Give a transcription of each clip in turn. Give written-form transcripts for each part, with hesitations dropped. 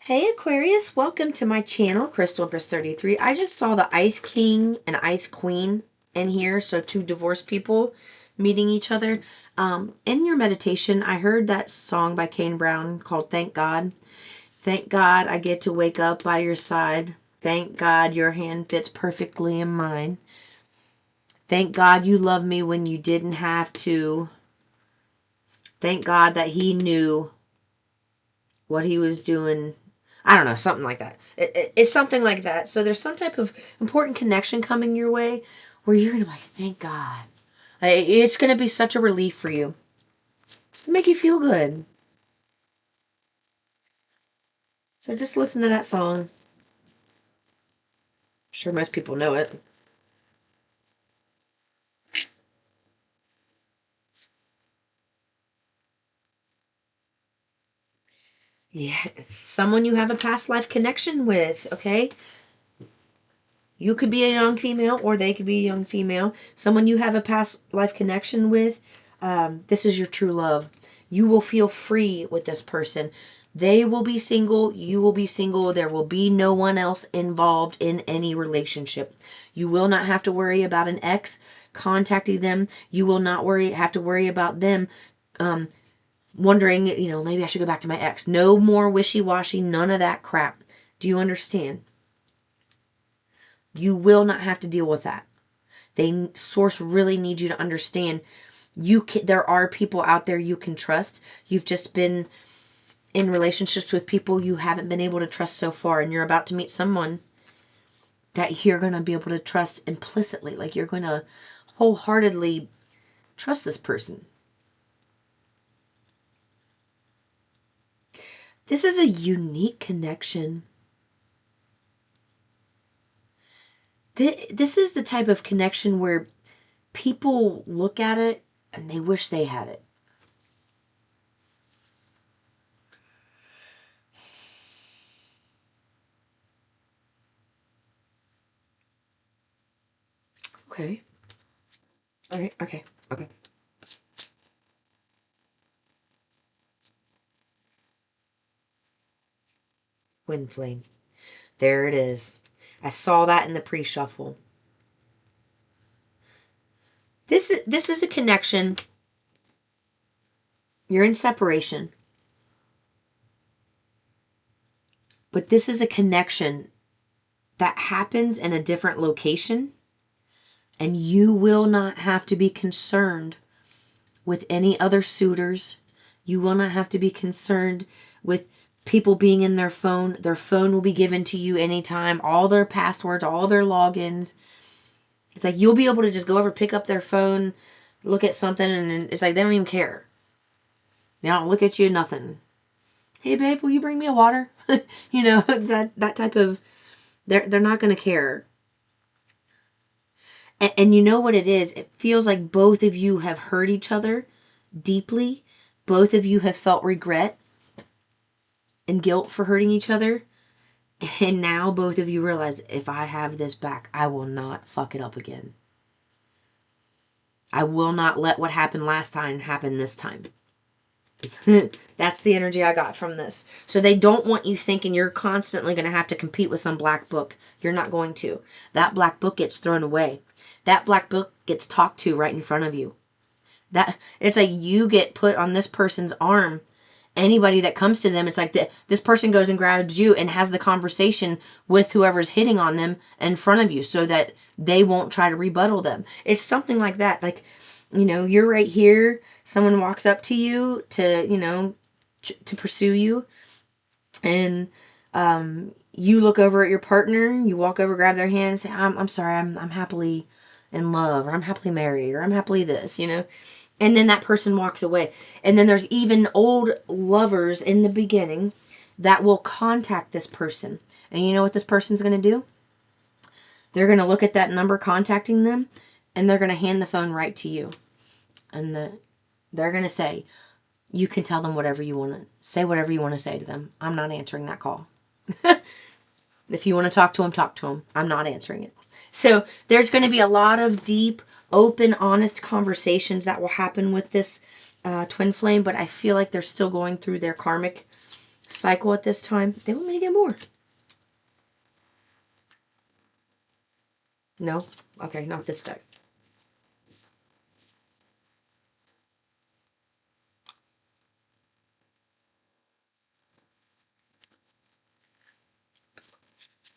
Hey Aquarius, welcome to my channel, Crystal Empress 33. I just saw the Ice King and Ice Queen in here, so two divorced people meeting each other. In your meditation, I heard that song by Kane Brown called Thank God. Thank God I get to wake up by your side. Thank God your hand fits perfectly in mine. Thank God you loved me when you didn't have to. Thank God that he knew what he was doing. I don't know, something like that. It's something like that. So there's some type of important connection coming your way where you're going to be like, thank God. It's going to be such a relief for you. It's to make you feel good. So just listen to that song. I'm sure most people know it. Yeah. Someone you have a past life connection with, okay? You could be a young female or they could be a young female. Someone you have a past life connection with. This is your true love. You will feel free with this person. They will be single. You will be single. There will be no one else involved in any relationship. You will not have to worry about an ex contacting them. You will not have to worry about them wondering, maybe I should go back to my ex. No more wishy-washy. None of that crap. Do you understand? You will not have to deal with that. Source really needs you to understand there are people out there you can trust. You've just been in relationships with people you haven't been able to trust so far, and you're about to meet someone that you're going to be able to trust implicitly. Like you're going to wholeheartedly trust this person. This is a unique connection. This is the type of connection where people look at it and they wish they had it. Okay. All right. Okay. Okay. Wind flame. There it is. I saw that in the pre-shuffle. This is a connection. You're in separation. But this is a connection that happens in a different location, and you will not have to be concerned with any other suitors. You will not have to be concerned with people being in their phone. Their phone will be given to you anytime. All their passwords, all their logins. It's like you'll be able to just go over, pick up their phone, look at something, and it's like they don't even care. They don't look at you, nothing. Hey babe, will you bring me a water? that type of, they're not going to care. And you know what it is? It feels like both of you have hurt each other deeply. Both of you have felt regret and guilt for hurting each other. And now both of you realize, if I have this back, I will not fuck it up again. I will not let what happened last time happen this time. That's the energy I got from this. So they don't want you thinking you're constantly going to have to compete with some black book. You're not going to. That black book gets thrown away. That black book gets talked to right in front of you. It's like you get put on this person's arm. Anybody that comes to them, it's like this person goes and grabs you and has the conversation with whoever's hitting on them in front of you so that they won't try to rebuttal them. It's something like that. Like, you're right here. Someone walks up to you to, to pursue you. And you look over at your partner. You walk over, grab their hand, and say, I'm sorry, I'm happily in love, or I'm happily married, or I'm happily this, And then that person walks away. And then there's even old lovers in the beginning that will contact this person. And you know what this person's going to do? They're going to look at that number contacting them, and they're going to hand the phone right to you. And they're going to say, you can tell them whatever you want to say, whatever you want to say to them. I'm not answering that call. If you want to talk to them, talk to them. I'm not answering it. So there's going to be a lot of deep, open, honest conversations that will happen with this twin flame, but I feel like they're still going through their karmic cycle at this time. They want me to get more. No? Okay, not this deck.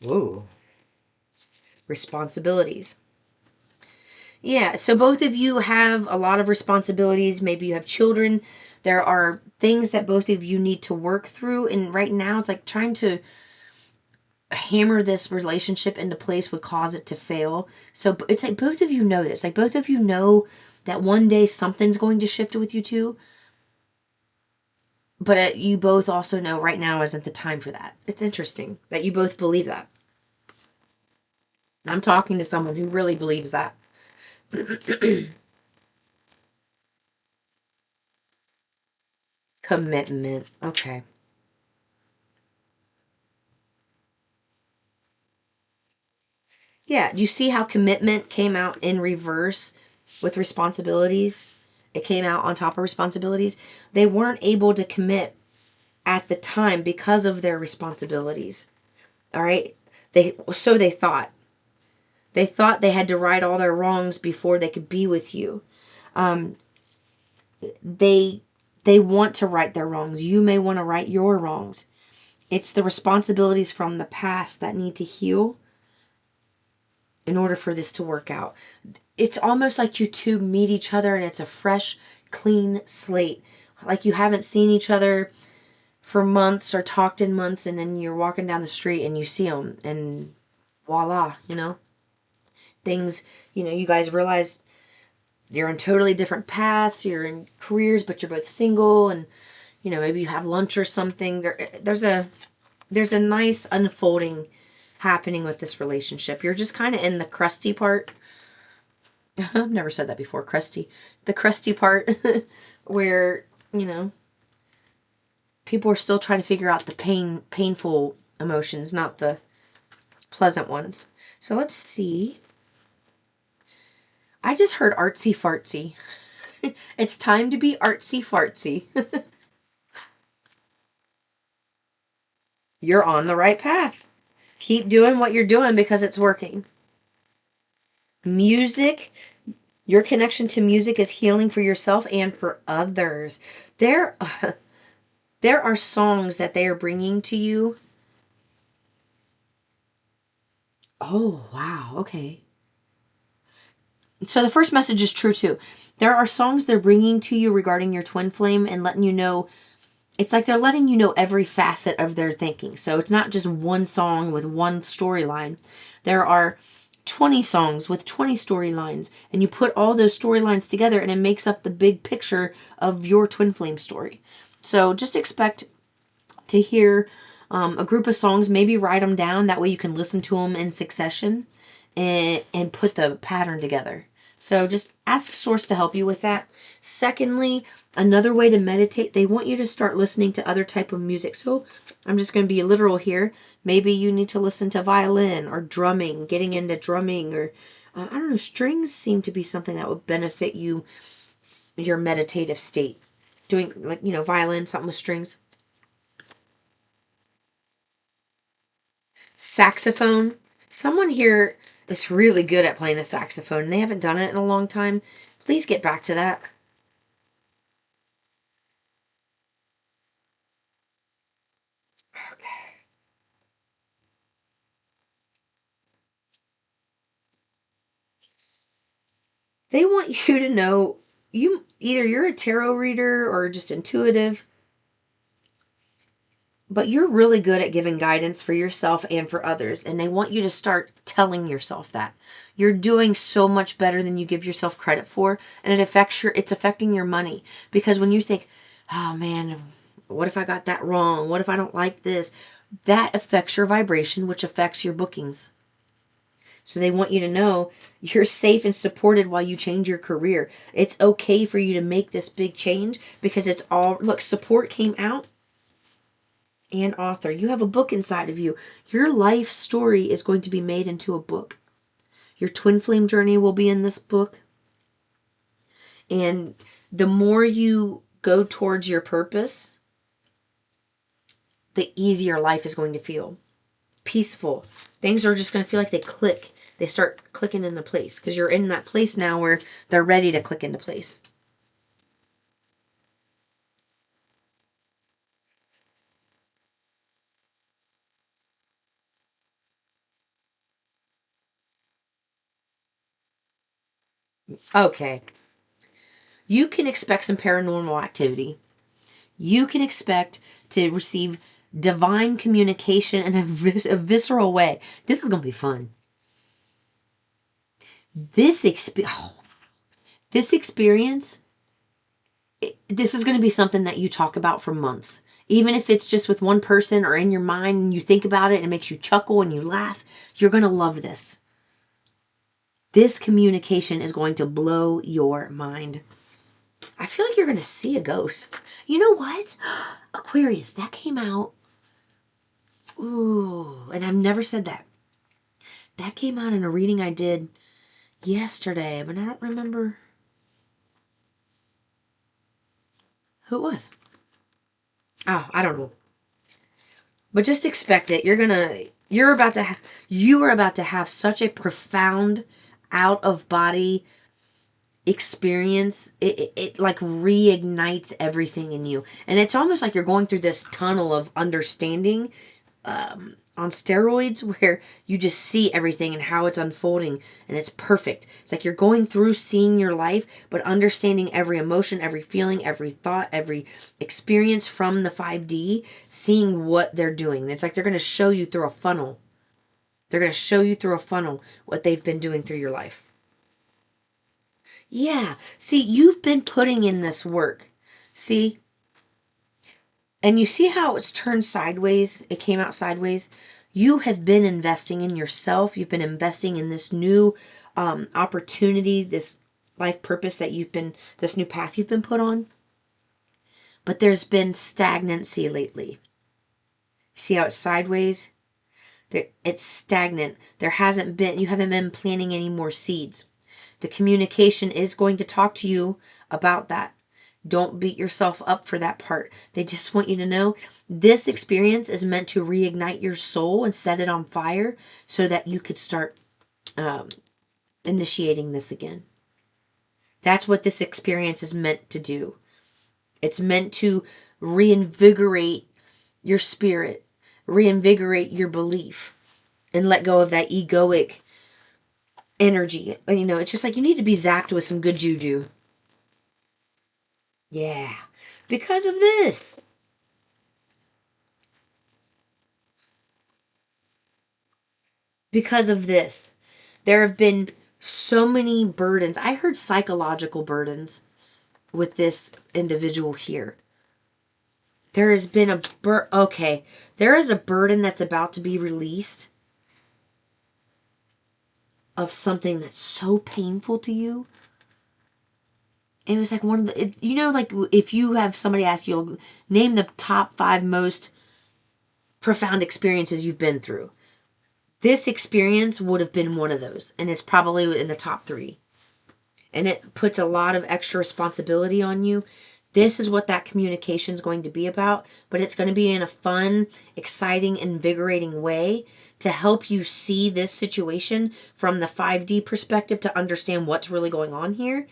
Whoa. Responsibilities. Yeah, so both of you have a lot of responsibilities. Maybe you have children. There are things that both of you need to work through. And right now, it's like trying to hammer this relationship into place would cause it to fail. So it's like both of you know this. Like both of you know that one day something's going to shift with you two. But you both also know right now isn't the time for that. It's interesting that you both believe that. I'm talking to someone who really believes that. Commitment. Okay. Yeah, you see how commitment came out in reverse with responsibilities? It came out on top of responsibilities. They weren't able to commit at the time because of their responsibilities. All right? They thought. They thought they had to right all their wrongs before they could be with you. Um, they they want to right their wrongs. You may want to right your wrongs. It's the responsibilities from the past that need to heal in order for this to work out. It's almost like you two meet each other and it's a fresh, clean slate. Like you haven't seen each other for months or talked in months, and then you're walking down the street and you see them, and voila, things, you guys realize you're on totally different paths, you're in careers, but you're both single, and, maybe you have lunch or something. There's a nice unfolding happening with this relationship. You're just kind of in the crusty part. I've never said that before, crusty. The crusty part where, people are still trying to figure out the painful emotions, not the pleasant ones. So let's see. I just heard artsy fartsy. It's time to be artsy fartsy. You're on the right path. Keep doing what you're doing because it's working. Music. Your connection to music is healing for yourself and for others. There, there are songs that they are bringing to you. Oh, wow. Okay. So the first message is true too. There are songs they're bringing to you regarding your twin flame and letting you know. It's like they're letting you know every facet of their thinking. So it's not just one song with one storyline. There are 20 songs with 20 storylines, and you put all those storylines together and it makes up the big picture of your twin flame story. So just expect to hear a group of songs, maybe write them down. That way you can listen to them in succession and put the pattern together. So just ask Source to help you with that. Secondly, another way to meditate, they want you to start listening to other type of music. So I'm just going to be literal here. Maybe you need to listen to violin or drumming, getting into drumming, or I don't know, strings seem to be something that would benefit you, your meditative state. Doing like, violin, something with strings. Saxophone. Someone here is really good at playing the saxophone and they haven't done it in a long time. Please get back to that. Okay. They want you to know you're a tarot reader or just intuitive, but you're really good at giving guidance for yourself and for others, and they want you to start telling yourself that. You're doing so much better than you give yourself credit for, and it's affecting your money, because when you think, "Oh man, what if I got that wrong? What if I don't like this?" That affects your vibration, which affects your bookings. So they want you to know you're safe and supported while you change your career. It's okay for you to make this big change because it's all, look, support came out and author. You have a book inside of you. Your life story is going to be made into a book. Your twin flame journey will be in this book. And the more you go towards your purpose, the easier life is going to feel. Peaceful. Things are just going to feel like they click. They start clicking into place because you're in that place now where they're ready to click into place. Okay. You can expect some paranormal activity. You can expect to receive divine communication in a visceral way. This is going to be fun. This this experience, this is going to be something that you talk about for months. Even if it's just with one person or in your mind and you think about it and it makes you chuckle and you laugh, you're going to love this. This communication is going to blow your mind. I feel like you're going to see a ghost. You know what? Aquarius, that came out. Ooh, and I've never said that. That came out in a reading I did yesterday, but I don't remember who it was. Oh, I don't know. But just expect it. You are about to have such a profound out of body experience. It like reignites everything in you. And it's almost like you're going through this tunnel of understanding on steroids where you just see everything and how it's unfolding, and it's perfect. It's like you're going through seeing your life, but understanding every emotion, every feeling, every thought, every experience from the 5D, seeing what they're doing. It's like they're going to show you through a funnel. They're going to show you through a funnel what they've been doing through your life. Yeah. See, you've been putting in this work. See? And you see how it's turned sideways? It came out sideways. You have been investing in yourself. You've been investing in this new opportunity, this life purpose that this new path you've been put on. But there's been stagnancy lately. See how it's sideways? It's stagnant. You haven't been planting any more seeds. The communication is going to talk to you about that. Don't beat yourself up for that part. They just want you to know this experience is meant to reignite your soul and set it on fire so that you could start initiating this again. That's what this experience is meant to do. It's meant to reinvigorate your spirit, reinvigorate your belief, and let go of that egoic energy. You know, it's just like you need to be zapped with some good juju. Yeah. Because of this. Because of this. There have been so many burdens. I heard psychological burdens with this individual here. There has been there is a burden that's about to be released of something that's so painful to you. It was like one of the, like if you have somebody ask you, name the top 5 most profound experiences you've been through. This experience would have been one of those, and it's probably in the top 3. And it puts a lot of extra responsibility on you. This is what that communication is going to be about, but it's going to be in a fun, exciting, invigorating way to help you see this situation from the 5D perspective to understand what's really going on here.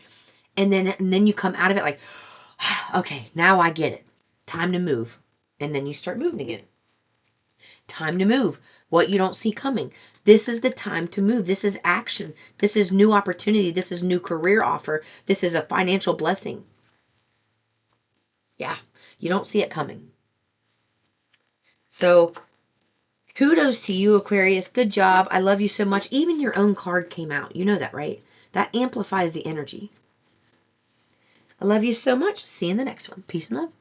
And then you come out of it like, okay, now I get it. Time to move. And then you start moving again. Time to move. What you don't see coming. This is the time to move. This is action. This is new opportunity. This is new career offer. This is a financial blessing. Yeah, you don't see it coming. So kudos to you, Aquarius. Good job. I love you so much. Even your own card came out. You know that, right? That amplifies the energy. I love you so much. See you in the next one. Peace and love.